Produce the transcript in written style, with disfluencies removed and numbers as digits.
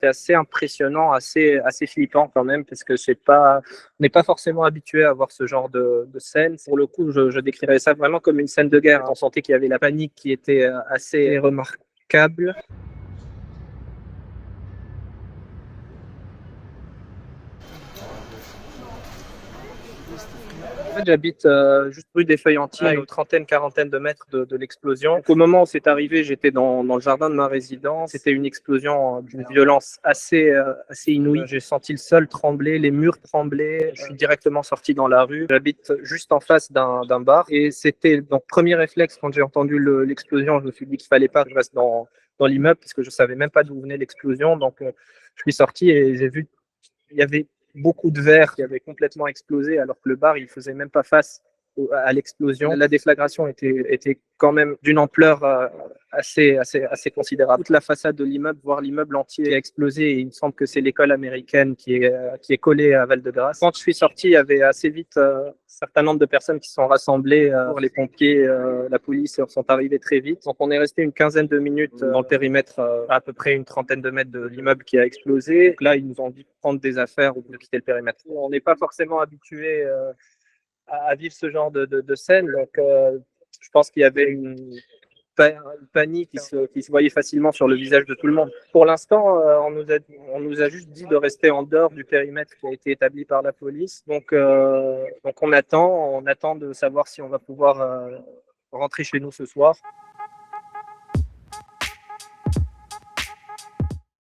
C'est assez impressionnant, assez flippant quand même, parce que on n'est pas forcément habitué à voir ce genre de scène. Pour le coup, je décrirais ça vraiment comme une scène de guerre. On sentait qu'il y avait la panique qui était assez remarquable. En fait, j'habite juste rue des Feuillantines, à une trentaine, quarantaine de mètres de l'explosion. Donc, au moment où c'est arrivé, j'étais dans le jardin de ma résidence. C'était une explosion d'une violence assez inouïe. J'ai senti le sol trembler, les murs trembler. Je suis directement sorti dans la rue. J'habite juste en face d'un bar. Et c'était donc premier réflexe quand j'ai entendu l'explosion. Je me suis dit qu'il fallait pas que je reste dans l'immeuble parce que je savais même pas d'où venait l'explosion. Donc, je suis sorti et j'ai vu il y avait beaucoup de verre qui avait complètement explosé alors que le bar il faisait même pas face à l'explosion. La déflagration était quand même d'une ampleur assez considérable. Toute la façade de l'immeuble, voire l'immeuble entier a explosé et il me semble que c'est l'école américaine qui est collée à Val-de-Grâce. Quand je suis sorti, il y avait assez vite un certain nombre de personnes qui sont rassemblées. Les pompiers, la police sont arrivés très vite. Donc on est resté une quinzaine de minutes dans le périmètre à peu près une trentaine de mètres de l'immeuble qui a explosé. Donc là, ils nous ont dit de prendre des affaires ou de quitter le périmètre. On n'est pas forcément habitué à vivre ce genre de scène. Donc, je pense qu'il y avait une panique qui se voyait facilement sur le visage de tout le monde. Pour l'instant, on nous a juste dit de rester en dehors du périmètre qui a été établi par la police. Donc on attend de savoir si on va pouvoir rentrer chez nous ce soir.